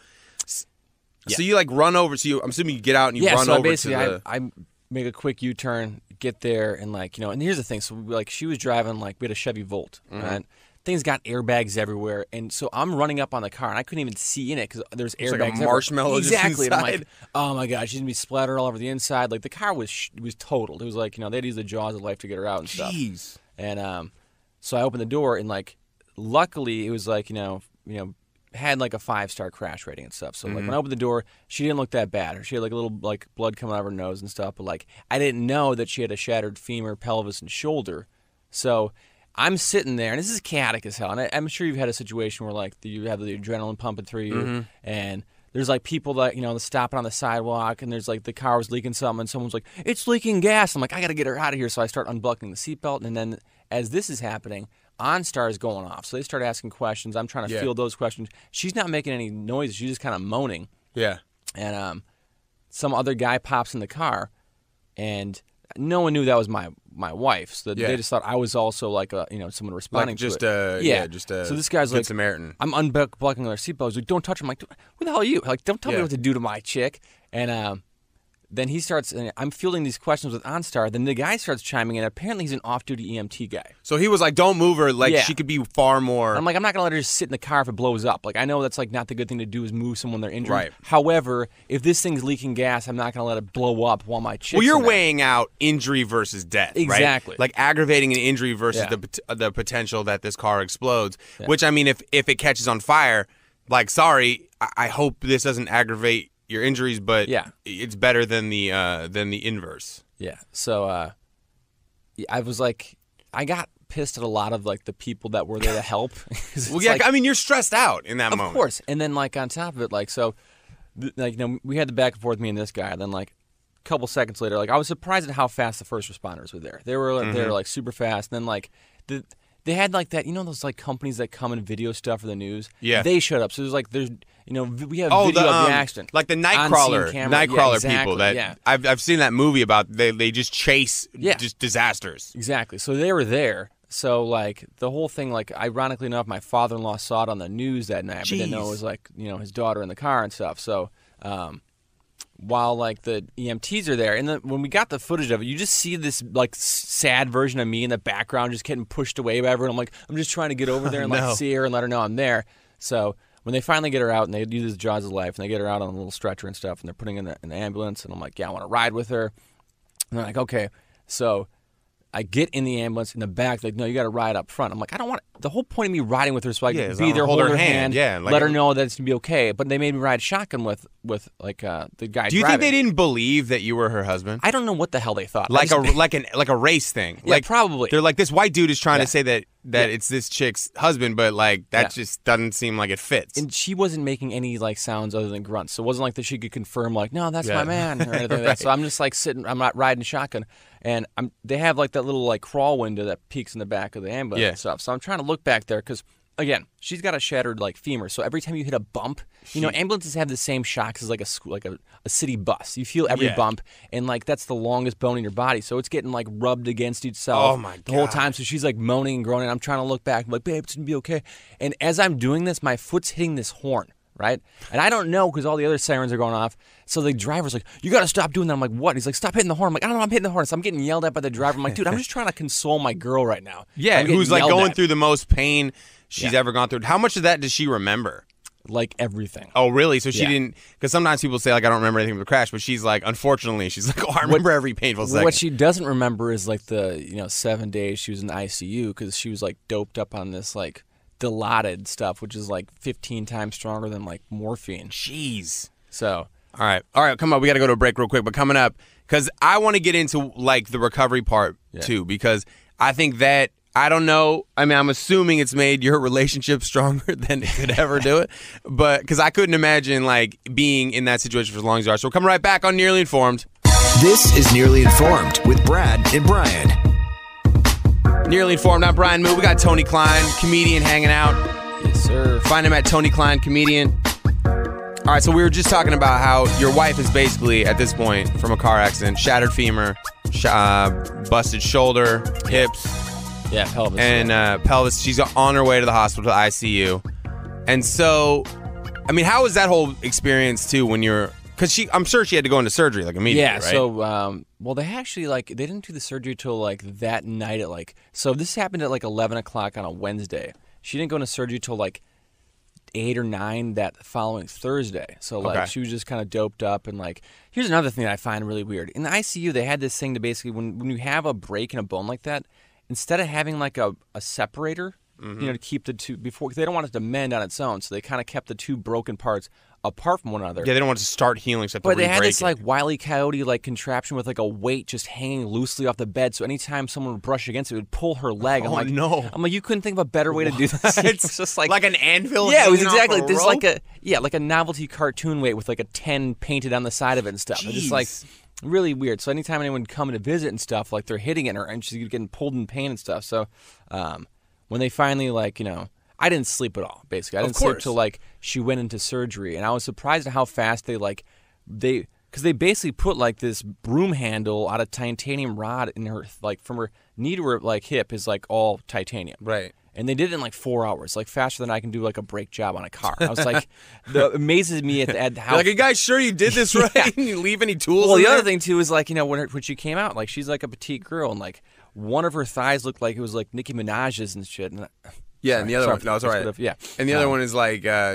[SPEAKER 3] So you like run over. So I'm assuming you get out and you run over to the.
[SPEAKER 5] I make a quick U-turn, get there, and like and here's the thing. So like she was driving like we had a Chevy Volt, right? Things got airbags everywhere, and so I'm running up on the car, and I couldn't even see in it because there's airbags.
[SPEAKER 3] Like a marshmallow
[SPEAKER 5] exactly.
[SPEAKER 3] Just inside.
[SPEAKER 5] And I'm like, oh my god, she's gonna be splattered all over the inside. Like the car was totaled. It was like they had to use the jaws of life to get her out and stuff.
[SPEAKER 3] Jeez.
[SPEAKER 5] And so I opened the door, and like luckily it was like had like a 5-star crash rating and stuff. So like when I opened the door, she didn't look that bad. She had like a little like blood coming out of her nose and stuff. But like I didn't know that she had a shattered femur, pelvis, and shoulder. So I'm sitting there, and this is chaotic as hell. And I'm sure you've had a situation where like you have the adrenaline pumping through you, and there's like people that stopping on the sidewalk, and there's like the car was leaking something, and someone's like, "It's leaking gas." I'm like, "I got to get her out of here." So I start unbuckling the seatbelt, and then as this is happening, OnStar is going off. So they start asking questions. I'm trying to field those questions. She's not making any noise. She's just kind of moaning.
[SPEAKER 3] Yeah.
[SPEAKER 5] And some other guy pops in the car, and no one knew that was my wife. So they just thought I was also like someone responding
[SPEAKER 3] like just
[SPEAKER 5] to it.
[SPEAKER 3] just a
[SPEAKER 5] so this guy's
[SPEAKER 3] good
[SPEAKER 5] like
[SPEAKER 3] Samaritan.
[SPEAKER 5] I'm unbuckling her seatbelt. I was like, "Don't touch her." I'm like, "Who the hell are you?" Like, don't tell me what to do to my chick. And then he starts, and I'm fielding these questions with OnStar. Then the guy starts chiming in. Apparently, he's an off-duty EMT guy.
[SPEAKER 3] So he was like, "Don't move her. Like she could be far more."
[SPEAKER 5] I'm like, I'm not gonna let her just sit in the car if it blows up. Like I know that's like not the good thing to do is move someone they're injured.
[SPEAKER 3] Right.
[SPEAKER 5] However, if this thing's leaking gas, I'm not gonna let it blow up while my chick's
[SPEAKER 3] Well, you're
[SPEAKER 5] in there.
[SPEAKER 3] weighing out injury versus death,
[SPEAKER 5] Exactly.
[SPEAKER 3] right? Like aggravating an injury versus the potential that this car explodes. Which I mean, if it catches on fire, like sorry, I hope this doesn't aggravate your injuries, but it's better than the inverse.
[SPEAKER 5] Yeah. So I was like, I got pissed at a lot of like the people that were there to help.
[SPEAKER 3] Well, yeah, I mean, you're stressed out in that moment.
[SPEAKER 5] Of course. And then like on top of it, like so, we had the back and forth me and this guy. And then like a couple seconds later, like I was surprised at how fast the first responders were there. They were like super fast. And then like they had like that, those like companies that come and video stuff for the news. Yeah. They showed up. So we have video of the accident.
[SPEAKER 3] Like the Nightcrawler people that I've seen that movie about. They just chase just disasters.
[SPEAKER 5] Exactly. So they were there. So like the whole thing, like ironically enough, my father-in-law saw it on the news that night, but didn't know it was like his daughter in the car and stuff. So while like the EMTs are there, and then when we got the footage of it, you just see this like sad version of me in the background just getting pushed away by everyone. I'm like, I'm just trying to get over there and like see her and let her know I'm there. So when they finally get her out and they do this jaws of life and they get her out on a little stretcher and stuff and they're putting her in the ambulance and I'm like, yeah, I want to ride with her. And they're like, okay. So I get in the ambulance in the back. Like, no, you got to ride up front. I'm like, I don't want the whole point of me riding with her so I can be there, hold her hand, let her know that it's gonna be okay. But they made me ride shotgun with like the guy.
[SPEAKER 3] Do you think they didn't believe that you were her husband?
[SPEAKER 5] I don't know what the hell they thought.
[SPEAKER 3] Like a race thing.
[SPEAKER 5] Yeah,
[SPEAKER 3] like
[SPEAKER 5] probably.
[SPEAKER 3] They're like, this white dude is trying to say that it's this chick's husband, but like that just doesn't seem like it fits.
[SPEAKER 5] And she wasn't making any like sounds other than grunts, so it wasn't like that she could confirm like, no, that's my man or anything like that. So I'm just like sitting. I'm not riding shotgun. And they have like that little like crawl window that peeks in the back of the ambulance and stuff. So I'm trying to look back there because, again, she's got a shattered like femur. So every time you hit a bump, ambulances have the same shocks as like a city bus. You feel every bump, and like that's the longest bone in your body. So it's getting like rubbed against itself the whole time. So she's like moaning and groaning. I'm trying to look back. I'm like, babe, it's gonna be okay. And as I'm doing this, my foot's hitting this horn. Right? And I don't know because all the other sirens are going off. So the driver's like, you got to stop doing that. I'm like, what? He's like, stop hitting the horn. I'm like, I don't know, I'm hitting the horn. So I'm getting yelled at by the driver. I'm like, dude, I'm just trying to console my girl right now.
[SPEAKER 3] Yeah, who's like going through the most pain she's ever gone through. How much of that does she remember?
[SPEAKER 5] Like everything.
[SPEAKER 3] Oh, really? So she didn't, because sometimes people say, like, I don't remember anything from the crash, but she's like, unfortunately, she's like, oh, I remember every painful second.
[SPEAKER 5] What she doesn't remember is like the, 7 days she was in the ICU because she was like doped up on this like Dilaudid stuff, which is like 15 times stronger than like morphine.
[SPEAKER 3] Jeez.
[SPEAKER 5] So.
[SPEAKER 3] All right, come on. We got to go to a break real quick, but coming up, because I want to get into like the recovery part too, because I think that, I don't know, I mean, I'm assuming it's made your relationship stronger than it could ever do it, but because I couldn't imagine like being in that situation for as long as you are. So we're coming right back on Nearly Informed.
[SPEAKER 4] This is Nearly Informed with Brad and Brian.
[SPEAKER 3] Nearly Informed, I'm Brian Moote. We got Toney Klein, comedian, hanging out.
[SPEAKER 5] Yes, sir.
[SPEAKER 3] Find him at Toney Klein, comedian. All right, so we were just talking about how your wife is basically, at this point, from a car accident, shattered femur, busted shoulder, hips.
[SPEAKER 5] Yeah, pelvis.
[SPEAKER 3] And pelvis. She's on her way to the hospital, to ICU. And so, I mean, how was that whole experience too? When you're, because I'm sure she had to go into surgery like immediately. Yeah. Right?
[SPEAKER 5] So, well, they actually they didn't do the surgery till like that night at so this happened at like 11 o'clock on a Wednesday. She didn't go into surgery till like 8 or 9 that following Thursday. So she was just kind of doped up. And here's another thing that I find really weird. In the ICU, they had this thing to basically, when you have a break in a bone like that, instead of having like a separator, to keep the two before, because they don't want it to mend on its own, so they kind of kept the two broken parts apart from one another.
[SPEAKER 3] Yeah, they don't want it to start healing, so
[SPEAKER 5] but they had this Wile E. Coyote contraption with a weight just hanging loosely off the bed, so anytime someone would brush against it, it would pull her leg.
[SPEAKER 3] I'm like,
[SPEAKER 5] you couldn't think of a better way to do this. It's just
[SPEAKER 3] like an anvil.
[SPEAKER 5] Yeah, it was exactly
[SPEAKER 3] this
[SPEAKER 5] like a novelty cartoon weight with a 10 painted on the side of it and stuff.
[SPEAKER 3] Jeez.
[SPEAKER 5] It's really weird. So anytime anyone would come to visit and stuff, they're hitting at her and she's getting pulled in pain and stuff. So when they finally I didn't sleep at all, basically. I didn't sleep till she went into surgery, and I was surprised at how fast because they basically put this broom handle out of titanium rod in her, from her knee to her hip is all titanium.
[SPEAKER 3] Right.
[SPEAKER 5] And they did it in 4 hours, faster than I can do a brake job on a car. I was it amazes me at how.
[SPEAKER 3] You're you guys sure you did this right? Yeah. You leave any tools?
[SPEAKER 5] Well,
[SPEAKER 3] in
[SPEAKER 5] the
[SPEAKER 3] there?
[SPEAKER 5] other thing too is when she came out, she's a petite girl, and one of her thighs looked like it was Nicki Minaj's and shit. And
[SPEAKER 3] yeah, and the other one, no, it's all right.
[SPEAKER 5] Yeah,
[SPEAKER 3] and the other one is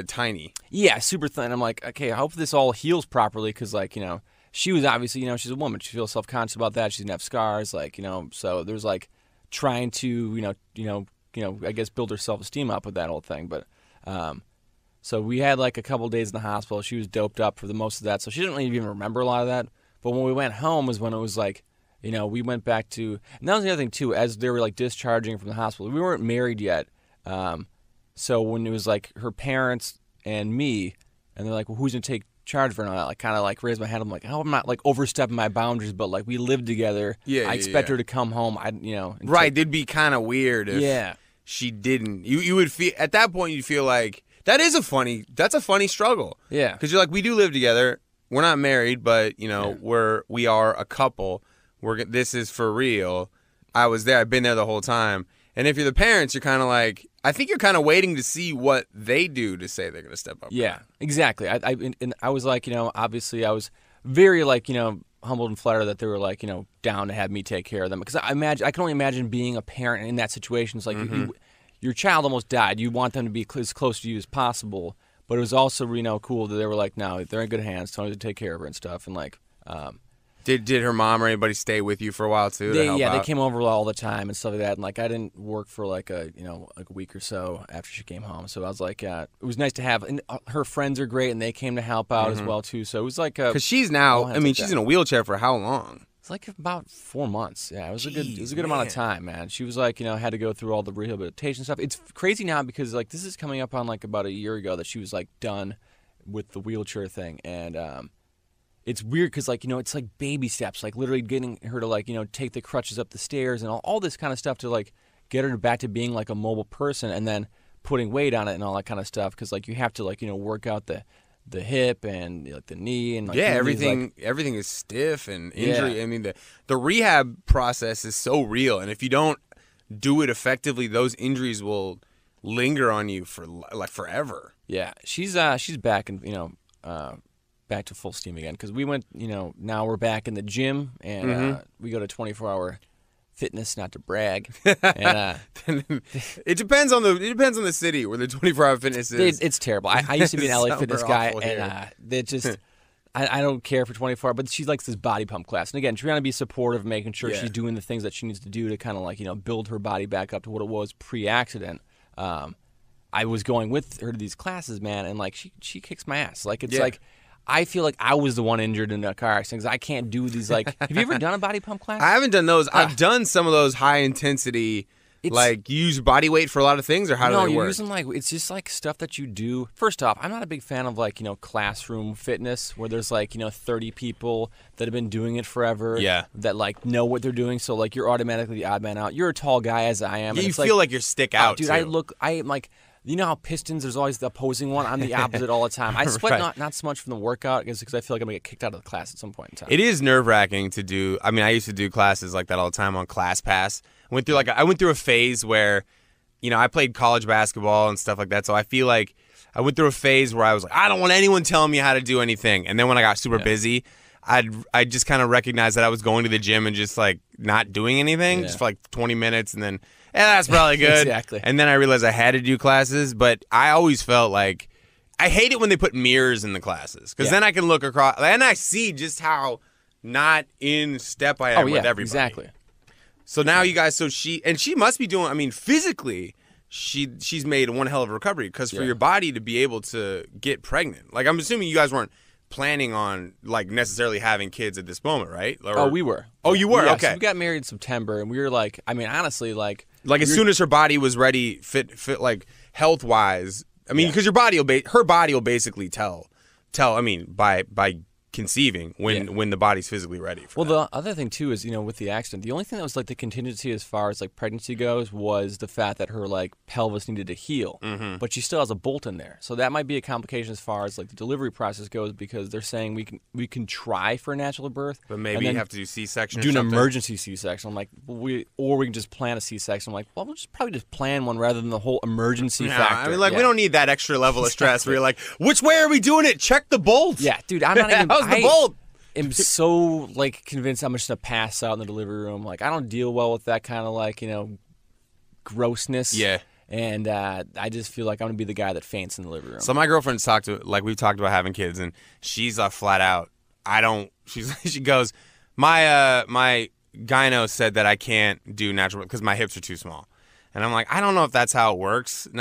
[SPEAKER 3] tiny.
[SPEAKER 5] Yeah, super thin. I'm okay, I hope this all heals properly because she was obviously she's a woman. She feels self-conscious about that. She didn't have scars, so there's trying to I guess build her self-esteem up with that whole thing. But so we had a couple days in the hospital. She was doped up for the most of that, so she didn't really even remember a lot of that. But when we went home was when it was we went back to, and that was the other thing too. As they were discharging from the hospital, we weren't married yet. So when it was her parents and me, and they're well, who's gonna take charge of her? And I kind of raised my hand. I'm I hope I'm not overstepping my boundaries, but we live together. Yeah, I expect her to come home.
[SPEAKER 3] Right. It'd be kind of weird if she didn't. You would feel at that point. You'd feel that's a funny struggle.
[SPEAKER 5] Yeah.
[SPEAKER 3] Because you're we do live together. We're not married, but we are a couple. This is for real. I was there. I've been there the whole time. And if you're the parents, you're kind of I think you're kind of waiting to see what they do to say they're going to step up.
[SPEAKER 5] Yeah, exactly. I was obviously I was very humbled and flattered that they were down to have me take care of them, because I can only imagine being a parent in that situation. It's your child almost died. You want them to be as close to you as possible, but it was also cool that they were no, they're in good hands. Tony to take care of her and stuff, and
[SPEAKER 3] Did her mom or anybody stay with you for a while too?
[SPEAKER 5] They came over all the time and stuff like that. And I didn't work for a week or so after she came home. So I was it was nice to have. And her friends are great, and they came to help out as well too. So it was
[SPEAKER 3] because she's now. She's in a wheelchair for how long?
[SPEAKER 5] It's about 4 months. Yeah, it was a good amount of time, man. She was had to go through all the rehabilitation stuff. It's crazy now because this is coming up on about a year ago that she was done with the wheelchair thing, and it's weird because, it's baby steps, literally getting her to, take the crutches up the stairs and all this kind of stuff to, get her back to being, a mobile person, and then putting weight on it and all that kind of stuff because, you have to, work out the hip and, the knee and,
[SPEAKER 3] everything is stiff and injury. Yeah. I mean, the rehab process is so real, and if you don't do it effectively, those injuries will linger on you for, forever.
[SPEAKER 5] Yeah, she's back and, back to full steam again because we went, now we're back in the gym and we go to 24-hour fitness, not to brag. And,
[SPEAKER 3] it depends on the city where the 24-hour fitness is.
[SPEAKER 5] It's terrible. I used to be an LA fitness guy, and they just I don't care for 24 hours, but she likes this body pump class. And again, trying to be supportive, making sure she's doing the things that she needs to do to kind of build her body back up to what it was pre-accident. I was going with her to these classes, man, and she kicks my ass. I feel like I was the one injured in a car accident because I can't do these. Have you ever done a body pump class?
[SPEAKER 3] I haven't done those. I've done some of those high intensity, you use body weight for a lot of things, or how do they work?
[SPEAKER 5] No, you're using it's just stuff that you do. First off, I'm not a big fan of classroom fitness where there's 30 people that have been doing it forever.
[SPEAKER 3] Yeah.
[SPEAKER 5] That know what they're doing. So you're automatically the odd man out. You're a tall guy as I am.
[SPEAKER 3] Yeah,
[SPEAKER 5] and
[SPEAKER 3] you feel like you're stick out.
[SPEAKER 5] Dude,
[SPEAKER 3] too.
[SPEAKER 5] I am You know how Pistons, there's always the opposing one. I'm the opposite all the time. I sweat not so much from the workout because I feel like I'm going to get kicked out of the class at some point in time.
[SPEAKER 3] It is nerve-wracking to do. I mean, I used to do classes like that all the time on ClassPass. I went through a phase where, I played college basketball and stuff like that, so I feel like I went through a phase where I was like, I don't want anyone telling me how to do anything. And then when I got super busy, I just kind of recognized that I was going to the gym and just like not doing anything just for like 20 minutes and then that's probably good.
[SPEAKER 5] Exactly.
[SPEAKER 3] And then I realized I had to do classes, but I always felt like I hate it when they put mirrors in the classes because then I can look across and I see just how not in step I am with everybody.
[SPEAKER 5] Exactly.
[SPEAKER 3] So now you guys, she must be doing, I mean, physically, she's made one hell of a recovery because for your body to be able to get pregnant, like I'm assuming you guys weren't planning on like necessarily having kids at this moment, right?
[SPEAKER 5] Or, we were.
[SPEAKER 3] Oh, you were?
[SPEAKER 5] Yeah,
[SPEAKER 3] okay.
[SPEAKER 5] So we got married in September, and we were like, I mean, honestly, like
[SPEAKER 3] as soon as her body was ready, fit like health wise. I mean, because her body will basically tell. I mean, by conceiving when the body's physically ready for that.
[SPEAKER 5] The other thing too is, with the accident, the only thing that was like the contingency as far as like pregnancy goes was the fact that her like pelvis needed to heal, but she still has a bolt in there, so that might be a complication as far as like the delivery process goes because they're saying we can try for a natural birth,
[SPEAKER 3] but maybe you have to do C-section.
[SPEAKER 5] Do
[SPEAKER 3] an
[SPEAKER 5] emergency C-section. I'm like, we can just plan a C-section. I'm like, well, we'll probably just plan one rather than the whole emergency factor.
[SPEAKER 3] I mean, like we don't need that extra level of stress where you're like, which way are we doing it? Check the bolt.
[SPEAKER 5] Yeah, dude, I'm not even.
[SPEAKER 3] How's the bolt?
[SPEAKER 5] I'm so like convinced I'm just gonna pass out in the delivery room. Like I don't deal well with that kind of like grossness.
[SPEAKER 3] Yeah.
[SPEAKER 5] And I just feel like I'm gonna be the guy that faints in the living room.
[SPEAKER 3] So my girlfriend's we've talked about having kids, and she's flat out. She goes, my gyno said that I can't do natural because my hips are too small. And I'm like, I don't know if that's how it works. And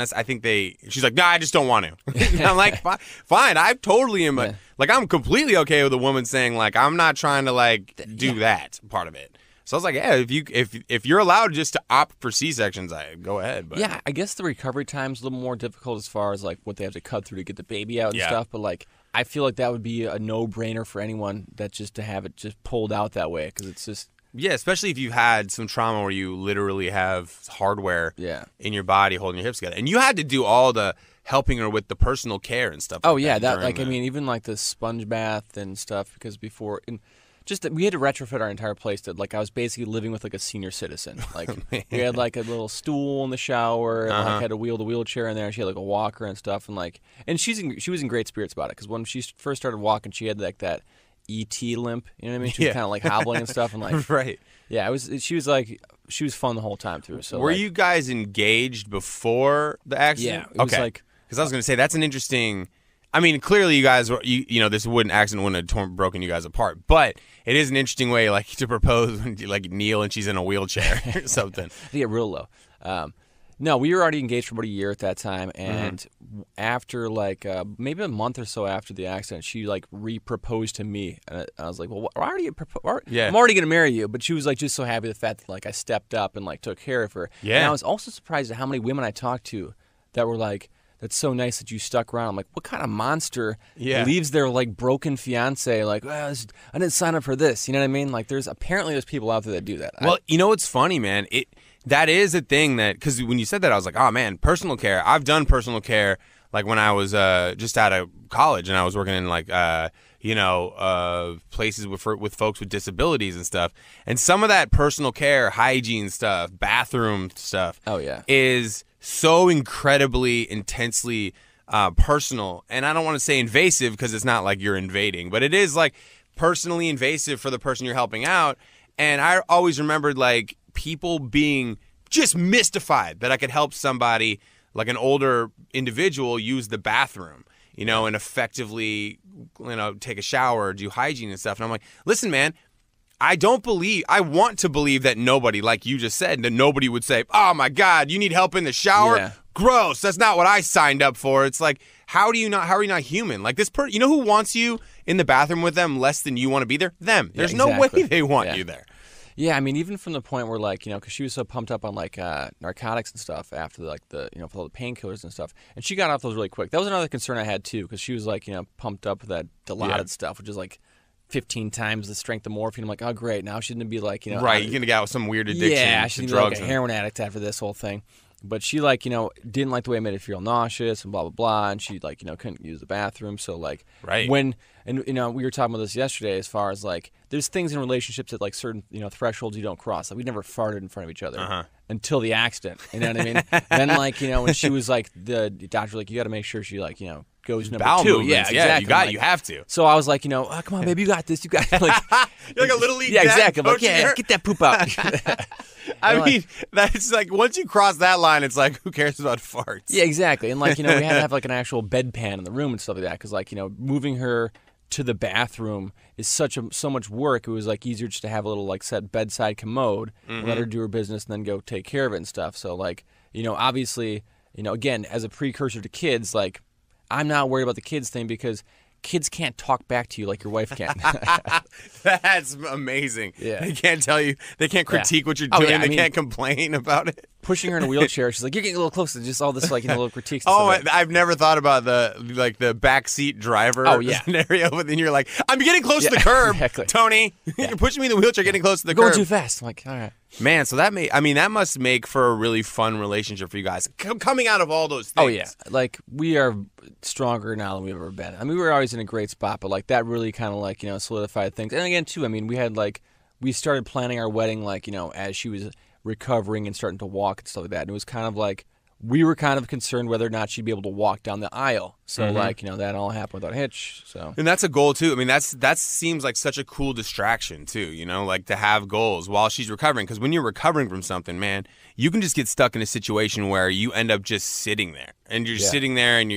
[SPEAKER 3] she's like, no, I just don't want to. And I'm like, fine, I totally am. Like, I'm completely okay with a woman saying, like, I'm not trying to, like, do that part of it. So I was like, yeah, if you're allowed just to opt for C-sections, go ahead. But.
[SPEAKER 5] Yeah, I guess the recovery time's a little more difficult as far as, like, what they have to cut through to get the baby out and stuff. But, like, I feel like that would be a no-brainer for anyone that just to have it just pulled out that way because it's just...
[SPEAKER 3] Yeah, especially if you've had some trauma where you literally have hardware in your body holding your hips together. And you had to do all the helping her with the personal care and stuff.
[SPEAKER 5] Oh, yeah. I mean, even like the sponge bath and stuff because before... Just that we had to retrofit our entire place that like I was basically living with like a senior citizen. Like we had like a little stool in the shower and like had to wheel the wheelchair in there. And she had like a walker and stuff and she was in great spirits about it because when she first started walking, she had like that ET limp. You know what I mean? She was kind of like hobbling and stuff and like
[SPEAKER 3] right.
[SPEAKER 5] Yeah, she was fun the whole time through. So
[SPEAKER 3] were you guys engaged before the accident?
[SPEAKER 5] Yeah, it was like
[SPEAKER 3] because I was going to say that's an interesting. I mean, clearly you guys were, this accident wouldn't have broken you guys apart, but it is an interesting way, like, to propose when you, like, kneel and she's in a wheelchair or something.
[SPEAKER 5] To get real low. No, we were already engaged for about a year at that time, and after, like, maybe a month or so after the accident, she, like, re-proposed to me, and I was like, well, I'm already going to marry you, but she was, like, just so happy the fact that, like, I stepped up and, like, took care of her.
[SPEAKER 3] Yeah.
[SPEAKER 5] And I was also surprised at how many women I talked to that were like, that's so nice that you stuck around. I'm like, what kind of monster leaves their like broken fiance? Like, I didn't sign up for this. You know what I mean? Like, there's people out there that do that.
[SPEAKER 3] Well, what's funny, man? That is a thing that because when you said that, I was like, oh man, personal care. I've done personal care like when I was just out of college and I was working in like places with folks with disabilities and stuff. And some of that personal care, hygiene stuff, bathroom stuff, is so incredibly intensely personal. And I don't want to say invasive because it's not like you're invading, but it is like personally invasive for the person you're helping out. And I always remembered like people being just mystified that I could help somebody like an older individual use the bathroom, and effectively, take a shower, do hygiene and stuff. And I'm like, listen, man, I want to believe that nobody, like you just said, that nobody would say, oh my God, you need help in the shower?
[SPEAKER 5] Yeah.
[SPEAKER 3] Gross. That's not what I signed up for. It's like, how are you not human? Like this person, who wants you in the bathroom with them less than you want to be there? Them. There's no way they want you there.
[SPEAKER 5] Yeah, I mean, even from the point where, like, because she was so pumped up on, like, narcotics and stuff after, like, for all the painkillers and stuff. And she got off those really quick. That was another concern I had, too, because she was, like, pumped up with that Dilaudid stuff, which is, like, 15 times the strength of morphine. I'm like, oh, great. Now she's going to be, like,
[SPEAKER 3] Right, you're going to get out with some weird addiction to
[SPEAKER 5] she's
[SPEAKER 3] drugs.
[SPEAKER 5] Like a heroin addict after this whole thing. But she, like, didn't like the way it made her feel nauseous and blah, blah, blah. And she, like, couldn't use the bathroom. So, like,
[SPEAKER 3] Right.
[SPEAKER 5] And we were talking about this yesterday as far as, like, there's things in relationships that, like, certain, thresholds you don't cross. Like, we never farted in front of each other until the accident. You know what I mean? Then, like, when she was, like, the doctor, like, you got to make sure she, like, goes number
[SPEAKER 3] Bowel
[SPEAKER 5] 2.
[SPEAKER 3] movements.
[SPEAKER 5] Yeah, exactly.
[SPEAKER 3] You have to.
[SPEAKER 5] So I was like, oh, come on, baby, you got this. You got like,
[SPEAKER 3] You're like a little league.
[SPEAKER 5] yeah, exactly. I'm like,
[SPEAKER 3] coaching
[SPEAKER 5] yeah,
[SPEAKER 3] her.
[SPEAKER 5] get that poop out.
[SPEAKER 3] I mean, that's like once you cross that line, it's like, who cares about farts?
[SPEAKER 5] Yeah, exactly. And like, we had to have like an actual bedpan in the room and stuff like that because like, moving her to the bathroom is so much work. It was like easier just to have a little like set bedside commode, and let her do her business, and then go take care of it and stuff. So like, obviously, again, as a precursor to kids, like I'm not worried about the kids thing because kids can't talk back to you like your wife can.
[SPEAKER 3] That's amazing.
[SPEAKER 5] Yeah.
[SPEAKER 3] They can't tell you. They can't critique what you're doing. They can't complain about it.
[SPEAKER 5] Pushing her in a wheelchair, she's like, "You're getting a little closer." Just all this like little critiques.
[SPEAKER 3] Oh, I've never thought about the backseat driver scenario, but then you're like, "I'm getting close to the curb,
[SPEAKER 5] exactly.
[SPEAKER 3] Tony. You're pushing me in the wheelchair, getting close to the
[SPEAKER 5] Going
[SPEAKER 3] curb.
[SPEAKER 5] too fast." I'm like, "All right."
[SPEAKER 3] Man, so that must make for a really fun relationship for you guys. Coming out of all those things.
[SPEAKER 5] Oh yeah, like we are stronger now than we've ever been. I mean, we were always in a great spot, but like that really kind of like solidified things. And again, too, I mean, we started planning our wedding like as she was recovering and starting to walk and stuff like that. And it was kind of like we were kind of concerned whether or not she'd be able to walk down the aisle. So like that all happened without a hitch. So
[SPEAKER 3] and that's a goal too. I mean, that seems like such a cool distraction too. Like to have goals while she's recovering. Because when you're recovering from something, man, you can just get stuck in a situation where you end up just sitting there and you're sitting there and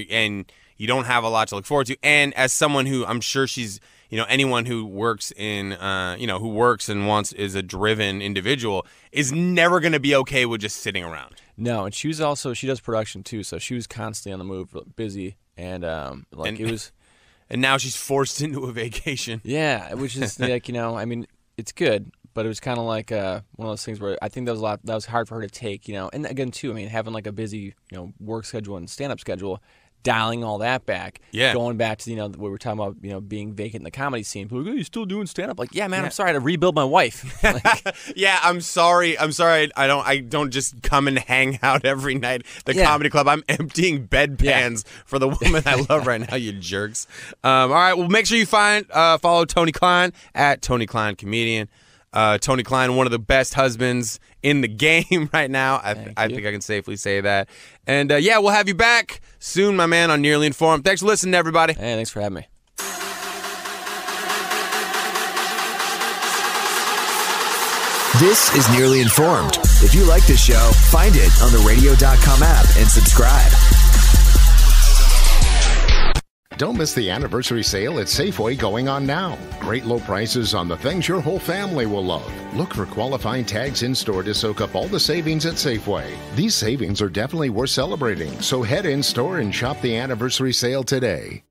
[SPEAKER 3] you don't have a lot to look forward to. And as someone who I'm sure she's anyone who works in who works and is a driven individual is never going to be okay with just sitting around.
[SPEAKER 5] No, and she does production too, so she was constantly on the move, busy, and it was.
[SPEAKER 3] And now she's forced into a vacation.
[SPEAKER 5] Yeah, which is like I mean, it's good, but it was kind of like one of those things where I think that was hard for her to take, and again too, I mean, having like a busy work schedule and stand up schedule. Dialing all that back, going back to what we were talking about, being vacant in the comedy scene. People are like, "Oh, you still doing stand up?" Like, yeah, man, I'm sorry to rebuild my wife.
[SPEAKER 3] Yeah, I'm sorry. I don't just come and hang out every night at the comedy club. I'm emptying bedpans for the woman I love right now. You jerks. All right, well, make sure you follow Toney Klein at Toney Klein Comedian. Toney Klein, one of the best husbands in the game right now. I think I can safely say that. And we'll have you back soon, my man, on Nearly Informed. Thanks for listening, everybody.
[SPEAKER 5] Hey, thanks for having me.
[SPEAKER 4] This is Nearly Informed. If you like this show, find it on the radio.com app and subscribe.
[SPEAKER 7] Don't miss the anniversary sale at Safeway going on now. Great low prices on the things your whole family will love. Look for qualifying tags in-store to soak up all the savings at Safeway. These savings are definitely worth celebrating, so head in-store and shop the anniversary sale today.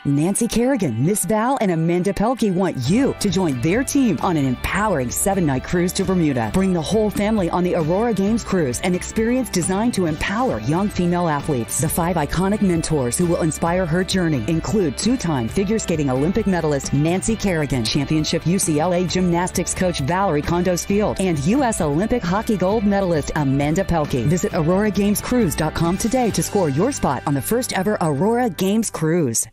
[SPEAKER 8] Nancy Kerrigan, Miss Val, and Amanda Pelkey want you to join their team on an empowering 7-night cruise to Bermuda. Bring the whole family on the Aurora Games Cruise, an experience designed to empower young female athletes. The 5 iconic mentors who will inspire her journey include 2-time figure skating Olympic medalist Nancy Kerrigan, championship UCLA gymnastics coach Valerie Condos-Field, and U.S. Olympic hockey gold medalist Amanda Pelkey. Visit AuroraGamesCruise.com today to score your spot on the first ever Aurora Games Cruise.